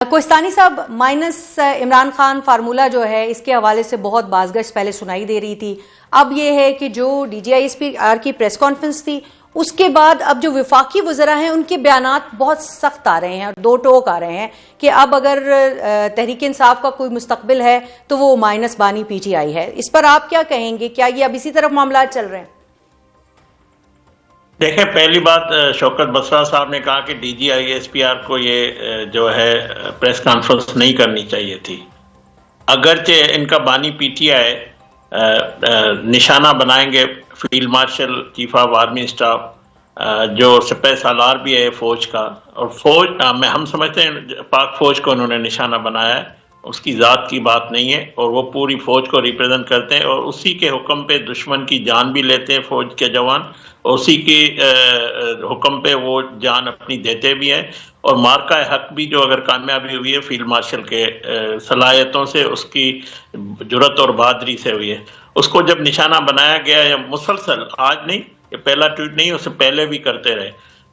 کوہستانی صاحب، minus Imran Khan formula جو ہے اس کے حوالے سے بہت بازگشت پہلے سنائی دے رہی تھی. اب یہ ہے کہ جو D G I S P R کی پریس کانفرنس تھی اس کے بعد اب جو وفاقی وزراء ہیں ان کے بیانات بہت سخت آ رہے ہیں اور دو ٹوک آ رہے ہیں کہ اب اگر تحریک انصاف کا کوئی مستقبل ہے تو وہ مائنس بانی پی ٹی آئی ہے. اس پر آپ کیا کہیں گے؟ کیا یہ اب اسی طرف معاملات چل رہے ہیں؟ دیکھیں، پہلی بات شوکت بسرا صاحب نے کہا کہ D G I S P R کو یہ جو ہے پریس کانفرنس نہیں کرنی چاہیے تھی. اگرچہ ان کا بانی پی ٹی آئی نشانہ بنائیں گے field marshal chief of army staff جو سپہ سالار بھی ہے فوج کا، اور فوج ہم سمجھتے ہیں پاک فوج کو انہوں نے نشانہ بنایا ہے، اس کی ذات کی بات نہیں ہے، اور وہ پوری فوج کو ریپرزینٹ کرتے ہیں اور اسی کے حکم پہ دشمن کی جان بھی لیتے ہیں فوج کے جوان، اور اسی کے حکم پہ وہ جان اپنی دیتے بھی ہیں. اور مارکہ حق بھی جو اگر کامیابی ہوئی ہے فیلڈ مارشل کے صلاحیتوں سے، اس کی جرت اور بہادری سے ہوئی ہے. اس کو جب نشانہ بنایا گیا یا مسلسل، آج نہیں، یہ پہلا ٹویٹ نہیں، اس سے پہلے بھی کرتے رہے،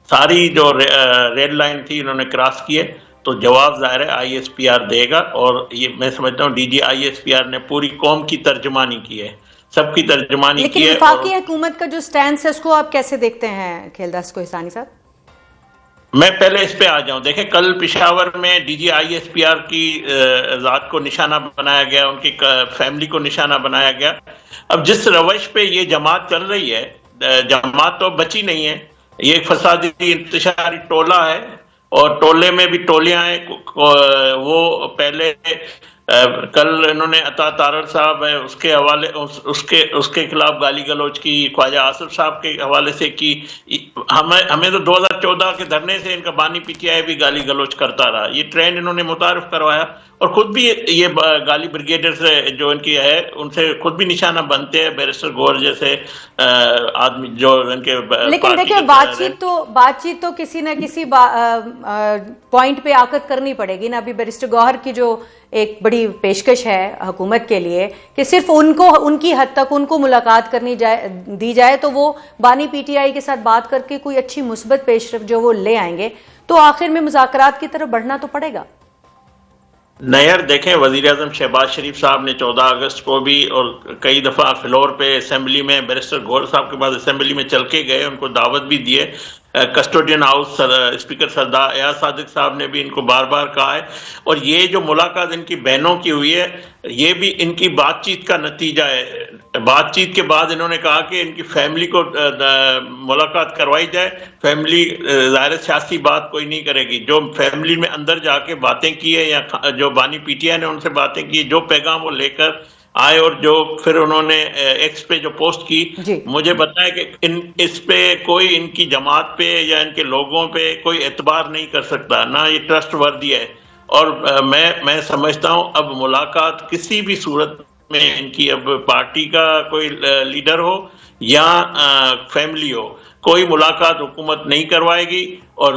ساری جو ریڈ لائن تھی انہوں نے کراس کیے، تو جواب ظاہر ہے آئی ایس پی آر دے گا. اور یہ میں سمجھتا ہوں D G I S P R نے پوری قوم کی ترجمانی کی ہے، سب کی ترجمانی کی ہے. لیکن وفاقی حکومت کا جو سٹینس ہے اس کو آپ کیسے دیکھتے ہیں کھیلداس کوہستانی صاحب؟ میں پہلے اس پہ آ جاؤں. دیکھیں، کل پشاور میں D G I S P R کی ذات کو نشانہ بنایا گیا، ان کی فیملی کو نشانہ بنایا گیا. اب جس روش پہ یہ جماعت چل رہی ہے، جماعت تو بچی نہیں ہے، یہ ایک فسادی انتشاری ٹولہ ہے، اور ٹولے میں بھی ٹولیاں ہیں. وہ پہلے کل انہوں نے عطا تارڑ صاحب ہے اس کے حوالے اس کے خلاف گالی گلوچ کی، خواجہ آصف صاحب کے حوالے سے کی. ہمیں تو 2014 کے دھرنے سے ان کا بانی پی ٹی آئی بھی گالی گلوچ کرتا رہا. یہ ٹرینڈ انہوں نے متعارف کروایا، اور خود بھی یہ گالی بریگیڈر سے جو ان کی ہے ان سے خود بھی نشانہ بنتے ہیں، بیرسٹر گور جیسے آدمی جو ان کے. لیکن دیکھیں، بات چیت تو کسی نہ کسی پوائنٹ پہ آ کر کرنی پڑے گی نا. ابھی بیرسٹر گوہر کی جو ایک بڑی پیشکش ہے حکومت کے لیے کہ صرف ان کی حد تک ان کو ملاقات دی جائے تو وہ بانی پی ٹی آئی کے ساتھ بات کر کے کوئی اچھی مثبت پیش رفت جو وہ لے آئیں گے، تو آخر میں مذاکرات کی طرف بڑھنا تو پڑے گا. نیئر دیکھیں، وزیر اعظم شہباز شریف صاحب نے 14 اگست کو بھی اور کئی دفعہ فلور پہ اسمبلی میں بیرسٹر گور صاحب کے بعد اسمبلی میں چل کے گئے، ان کو دعوت بھی دیے. کسٹوڈین ہاؤس اسپیکر سردار ایاز صادق صاحب نے بھی ان کو بار بار کہا ہے. اور یہ جو ملاقات ان کی بہنوں کی ہوئی ہے یہ بھی ان کی بات چیت کا نتیجہ ہے. بات چیت کے بعد انہوں نے کہا کہ ان کی فیملی کو ملاقات کروائی جائے. فیملی ظاہر سیاسی بات کوئی نہیں کرے گی، جو فیملی میں اندر جا کے باتیں کی ہے یا جو بانی پی ٹی آئی نے ان سے باتیں کی، جو پیغام وہ لے کر آئے اور جو پھر انہوں نے ایکس پہ جو پوسٹ کی، مجھے بتایا کہ اس پہ کوئی ان کی جماعت پہ یا ان کے لوگوں پہ کوئی اعتبار نہیں کر سکتا، نہ یہ ٹرسٹ وردی ہے. اور میں سمجھتا ہوں اب ملاقات کسی بھی صورت میں ان کی، اب پارٹی کا کوئی لیڈر ہو یا فیملی ہو، کوئی ملاقات حکومت نہیں کروائے گی. اور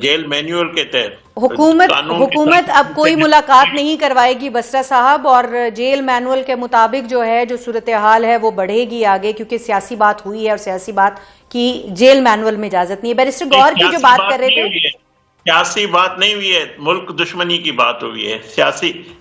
جیل مینیول کے تحت حکومت اب کوئی ملاقات نہیں کروائے گی بسرا صاحب، اور جیل مینول کے مطابق جو ہے جو صورتحال ہے وہ بڑھے گی آگے، کیونکہ سیاسی بات ہوئی ہے اور سیاسی بات کی جیل مینول میں اجازت نہیں ہے. بیرسٹر گوہر کی جو بات کر رہے تھے، سیاسی بات نہیں ہوئی ہے، ملک دشمنی کی بات ہوئی ہے.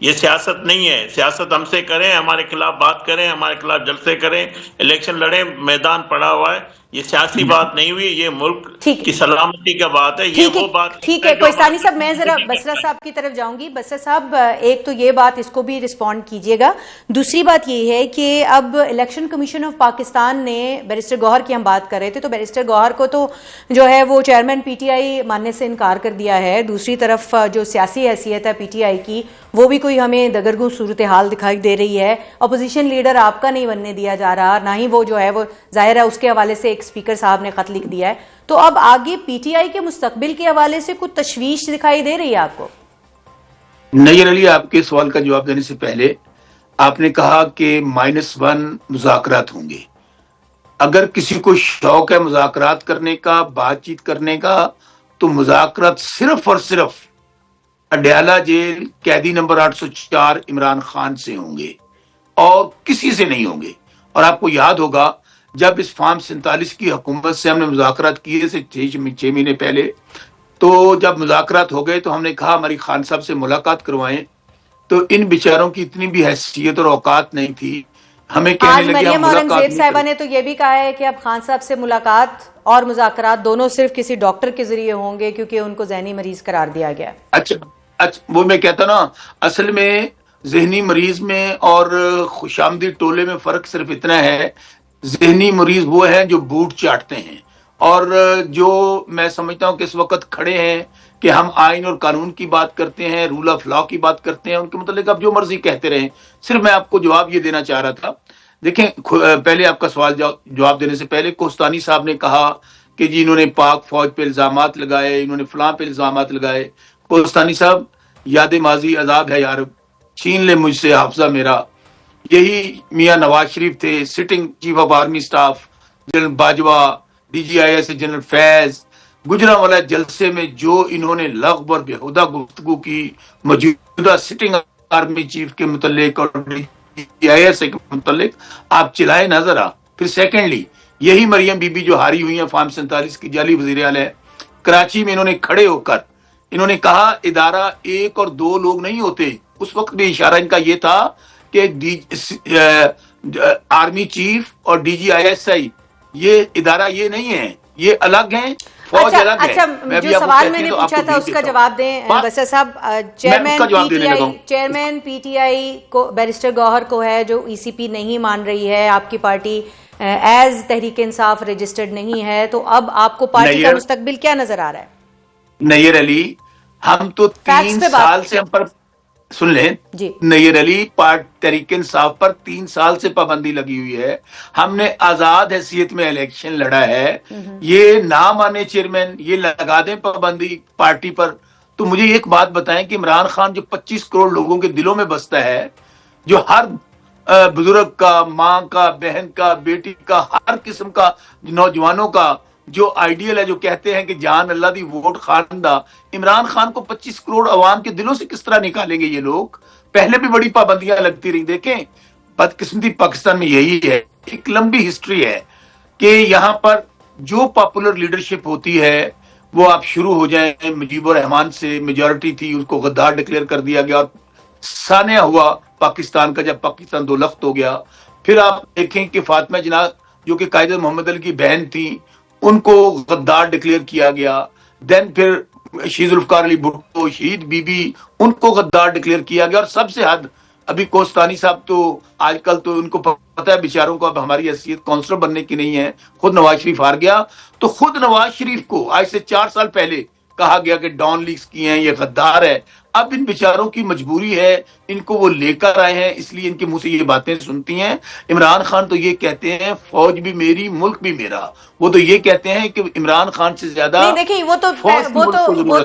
یہ سیاست نہیں ہے. سیاست ہم سے کریں، ہمارے خلاف بات کریں، ہمارے خلاف جلسے کریں، الیکشن لڑیں، میدان پڑا ہوا ہے. یہ سیاسی بات نہیں ہوئی، یہ ملک کی سلامتی کا بات ہے. یہ وہ بات ٹھیک ہے کوہستانی صاحب، میں ذرا بسرا صاحب کی طرف جاؤں گی. بسرا صاحب، ایک تو یہ بات، اس کو بھی رسپونڈ کیجئے گا. دوسری بات یہ ہے کہ اب الیکشن کمیشن آف پاکستان نے، بیرسٹر گوہر کی ہم بات کر رہے تھے، تو بیرسٹر گوہر کو تو جو ہے وہ چیئرمین پی ٹی آئی ماننے سے انکار کر دیا ہے. دوسری طرف جو سیاسی حیثیت ہے پی ٹی آئی کی، وہ بھی کوئی ہمیں دگرگوں صورتحال دکھائی دے رہی ہے. اپوزیشن لیڈر آپ کا نہیں بننے دیا جا رہا، نہ ہی وہ جو ہے وہ ظاہر ہے اس کے حوالے سے ایک اسپیکر صاحب نے خط لکھ دیا ہے. تو اب آگے پی ٹی آئی کے مستقبل کے حوالے سے کچھ تشویش دکھائی دے رہی ہے آپ کو؟ نیئر علی، آپ کے سوال کا جواب دینے سے پہلے آپ نے کہا کہ -1 مذاکرات ہوں گے. اگر کسی کو شوق ہے مذاکرات کرنے کا، بات چیت کرنے کا، تو مذاکرات صرف اور صرف اڈیالہ جیل قیدی نمبر 804 عمران خان سے ہوں گے اور کسی سے نہیں ہوں گے. اور آپ کو یاد ہوگا جب اس فارم 47 کی حکومت سے ہم نے مذاکرات کیے سے 6 مہینے پہلے، تو جب مذاکرات ہو گئے تو ہم نے کہا ہماری خان صاحب سے ملاقات کروائیں، تو ان بیچاروں کی اتنی بھی حیثیت اور اوقات نہیں تھی، ہمیں کہنے آج لگے ہم مریم ملاقات اورنگزیب نہیں صاحبہ کریں۔ نے تو یہ بھی کہا ہے کہ اب خان صاحب سے ملاقات اور مذاکرات دونوں صرف کسی ڈاکٹر کے ذریعے ہوں گے کیونکہ ان کو ذہنی مریض قرار دیا گیا ہے۔ اچھا وہ میں کہتا نا، اصل میں ذہنی مریض میں اور خوش آمدید ٹولے میں فرق صرف اتنا ہے، ذہنی مریض وہ ہیں جو بوٹ چاٹتے ہیں، اور جو میں سمجھتا ہوں کہ اس وقت کھڑے ہیں کہ ہم آئین اور قانون کی بات کرتے ہیں، رول آف لا کی بات کرتے ہیں، ان کے متعلق آپ جو مرضی کہتے رہیں، صرف میں آپ کو جواب یہ دینا چاہ رہا تھا۔ دیکھیں پہلے آپ کا سوال جواب دینے سے پہلے کوہستانی صاحب نے کہا کہ جی انہوں نے پاک فوج پہ الزامات لگائے، انہوں نے فلاں پہ الزامات لگائے۔ کوہستانی صاحب، یاد ماضی عذاب ہے یار، چھین لے مجھ سے حافظہ میرا۔ یہی میاں نواز شریف تھے، sitting chief of army staff, general Bajwa, D G I S general Faiz, Gujranwala جلسے میں جو انہوں نے لغو اور بےہودہ گفتگو کی موجودہ سٹنگ آرمی چیف کے متعلق اور ڈی جی آئی ایس کے متعلق، آپ چلائے نہ ذرا۔ پھر سیکنڈلی یہی مریم بی بی جو ہاری ہوئی ہیں فارم 47 کی جعلی وزیر اعلی ہے، کراچی میں انہوں نے کھڑے ہو کر انہوں نے کہا ادارہ ایک اور دو لوگ نہیں ہوتے۔ اس وقت بھی اشارہ ان کا یہ تھا کہ آرمی چیف اور D G I S I یہ ادارہ یہ نہیں ہے، یہ الگ ہیں، فوج الگ ہے۔ اچھا میں جو بھی آپ کو سوال کہتی میں نے ہوں تو آپ پوچھا کو تھا اس کا جواب دیں بسر صاحب۔ چیئرمین پی ٹی آئی کو بیرسٹر گوہر کو ہے جو ای سی پی نہیں مان رہی ہے، آپ کی party as Tehreek Insaf registered نہیں ہے، تو اب آپ کو پارٹی کا مستقبل کیا نظر آ رہا ہے؟ نیر علی، ہم تو 3 سال سے ہم پر سن لیں جی نیر علی، تحریک انصاف پر 3 سال سے پابندی لگی ہوئی ہے، ہم نے آزاد حیثیت میں الیکشن لڑا ہے، یہ نہ مانے چیئرمین، یہ لگا دیں پابندی پارٹی پر۔ تو مجھے ایک بات بتائیں کہ عمران خان جو 25 کروڑ لوگوں کے دلوں میں بستا ہے، جو ہر بزرگ کا، ماں کا، بہن کا، بیٹی کا، ہر قسم کا نوجوانوں کا جو آئیڈیل ہے، جو کہتے ہیں کہ جان اللہ دی ووٹ خان دا، عمران خان کو 25 کروڑ عوام کے دلوں سے کس طرح نکالیں گے یہ لوگ؟ پہلے بھی بڑی پابندیاں لگتی رہی۔ دیکھیں بدقسمتی پاکستان میں یہی ہے، ایک لمبی ہسٹری ہے کہ یہاں پر جو پاپولر لیڈرشپ ہوتی ہے وہ آپ شروع ہو جائیں، مجیب الرحمان سے میجورٹی تھی، اس کو غدار ڈکلیئر کر دیا گیا، اور سانحہ ہوا پاکستان کا جب پاکستان دو لخت ہو گیا۔ پھر آپ دیکھیں کہ فاطمہ جناح جو کہ قائد محمد علی کی بہن تھی، ان کو غدار ڈکلیئر کیا گیا۔ دین پھر شہید ذوالفقار علی بھٹو، شہید بی بی، ان کو غدار ڈکلیئر کیا گیا، اور سب سے حد ابھی کوہستانی صاحب تو آج کل تو ان کو پتہ ہے بیچاروں کو اب ہماری حیثیت کونسلر بننے کی نہیں ہے، خود نواز شریف ہار گیا تو خود نواز شریف کو آج سے 4 سال پہلے کہا گیا کہ ڈان لیکس کی ہیں، یہ غدار ہے۔ اب ان بیچاروں کی مجبوری ہے، ان کو وہ لے کر آئے ہیں، اس لیے ان کے منہ سے یہ باتیں سنتی ہیں۔ عمران خان تو یہ کہتے ہیں فوج بھی میری، ملک بھی میرا، وہ تو یہ کہتے ہیں کہ عمران خان سے زیادہ نہیں دیکھیں وہ تو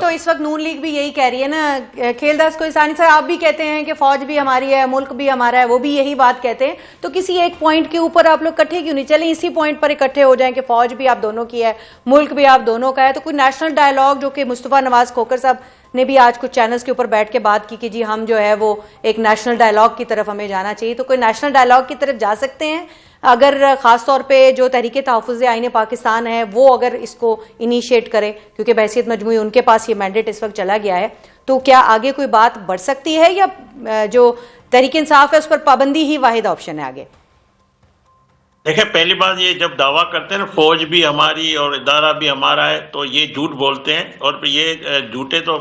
اس وقت نون لیگ بھی یہی کہہ رہی ہے نا، کھیلداس کوہستانی صاحب آپ بھی کہتے ہیں کہ فوج بھی ہماری ہے، ملک بھی ہمارا ہے، وہ بھی یہی بات کہتے ہیں، تو کسی ایک پوائنٹ کے اوپر آپ لوگ اکٹھے کیوں نہیں چلیں، اسی پوائنٹ پر اکٹھے ہو جائیں کہ فوج بھی آپ دونوں کی ہے، ملک بھی آپ دونوں کا ہے، تو کوئی نیشنل ڈائیلاگ جو کہ مصطفیٰ نواز کھوکھر صاحب نے بھی آج کچھ چینلز کے اوپر بیٹھ کے بات کی کہ جی ہم جو ہے وہ ایک نیشنل ڈائیلاگ کی طرف ہمیں جانا چاہیے، تو کوئی نیشنل ڈائیلاگ کی طرف جا سکتے ہیں اگر خاص طور پہ جو تحریک تحفظ آئین پاکستان ہے وہ اگر اس کو انیشیٹ کرے، کیونکہ بحیثیت مجموعی ان کے پاس یہ مینڈیٹ اس وقت چلا گیا ہے، تو کیا آگے کوئی بات بڑھ سکتی ہے یا جو تحریک انصاف ہے اس پر پابندی ہی واحد آپشن ہے آگے؟ دیکھیں پہلی بات یہ جب دعویٰ کرتے ہیں نا فوج بھی ہماری اور ادارہ بھی ہمارا ہے تو یہ جھوٹ بولتے ہیں، اور یہ جھوٹے تو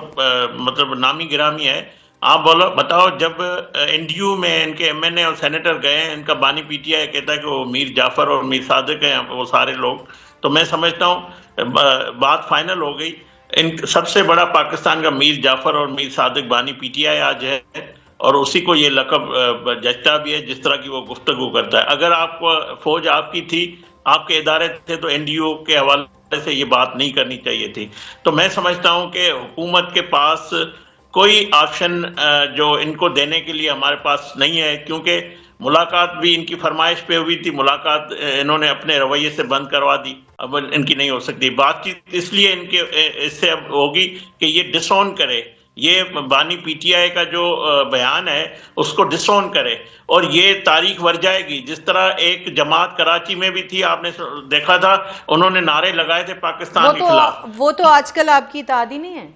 مطلب نامی گرامی ہے۔ آپ بولو بتاؤ جب این ڈی یو میں ان کے ایم این اے اور سینیٹر گئے ہیں، ان کا بانی پی ٹی آئی کہتا ہے کہ وہ میر جعفر اور میر صادق ہیں وہ سارے لوگ، تو میں سمجھتا ہوں بات فائنل ہو گئی۔ ان سب سے بڑا پاکستان کا میر جعفر اور میر صادق بانی پی ٹی آئی آج ہے، اور اسی کو یہ لقب جچتا بھی ہے جس طرح کی وہ گفتگو کرتا ہے۔ اگر آپ کو فوج آپ کی تھی، آپ کے ادارے تھے، تو این ڈی او کے حوالے سے یہ بات نہیں کرنی چاہیے تھی۔ تو میں سمجھتا ہوں کہ حکومت کے پاس کوئی آپشن جو ان کو دینے کے لیے ہمارے پاس نہیں ہے، کیونکہ ملاقات بھی ان کی فرمائش پہ ہوئی تھی، ملاقات انہوں نے اپنے رویے سے بند کروا دی، اب ان کی نہیں ہو سکتی بات چیت، اس لیے ان کے اس سے اب ہوگی کہ یہ ڈس اون کرے یہ بانی پی ٹی آئی کا جو بیان ہے اس کو ڈس اون کرے، اور یہ تاریخ ور جائے گی. جس طرح ایک جماعت کراچی میں بھی تھی، آپ نے دیکھا تھا، انہوں نے نعرے لگائے تھے پاکستان کے خلاف. وہ تو آج کل آپ کی اطاعت ہی نہیں ہے.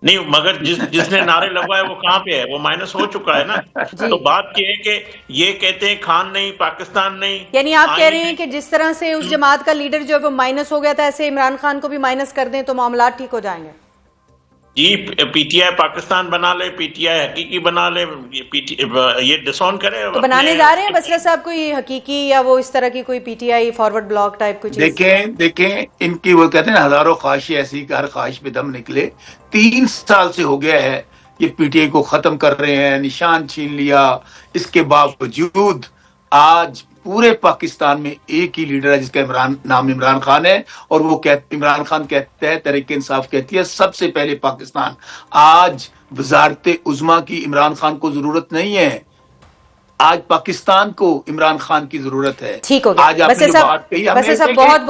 نہیں، مگر جس نے نعرے لگوائے وہ کہاں پہ ہے؟ وہ مائنس ہو چکا ہے نا. تو بات یہ ہے کہ یہ کہتے ہیں خان نہیں، پاکستان نہیں. یعنی آپ کہہ رہے ہیں کہ جس طرح سے اس جماعت کا لیڈر جو ہے وہ مائنس ہو گیا تھا، ایسے عمران خان کو بھی مائنس کر دیں تو معاملات ٹھیک ہو جائیں گے؟ جی، پی ٹی آئی پاکستان بنا لے، پی ٹی آئی حقیقی بنا لے، یہ ڈس آن کرے. تو بنانے جا رہے ہیں بصرہ صاحب کوئی حقیقی یا وہ اس طرح کی کوئی P T I forward block type کوئی چیز؟ دیکھیں ان کی وہ کہتے ہیں ہزاروں خواہشیں ایسی کہ ہر خواہش پہ دم نکلے. 3 سال سے ہو گیا ہے یہ پی ٹی آئی کو ختم کر رہے ہیں، نشان چھین لیا. اس کے باوجود آج پورے پاکستان میں ایک ہی لیڈر ہے جس کا نام عمران خان ہے، اور وہ عمران خان کہتا ہے، تحریک انصاف کہتی ہے سب سے پہلے پاکستان. آج وزارت عظمیٰ کی عمران خان کو ضرورت نہیں ہے، آج پاکستان کو عمران خان کی ضرورت ہے. ٹھیک ہو گیا. آج آپ نے جو بات کہی، بصرہ صاحب بہت آپ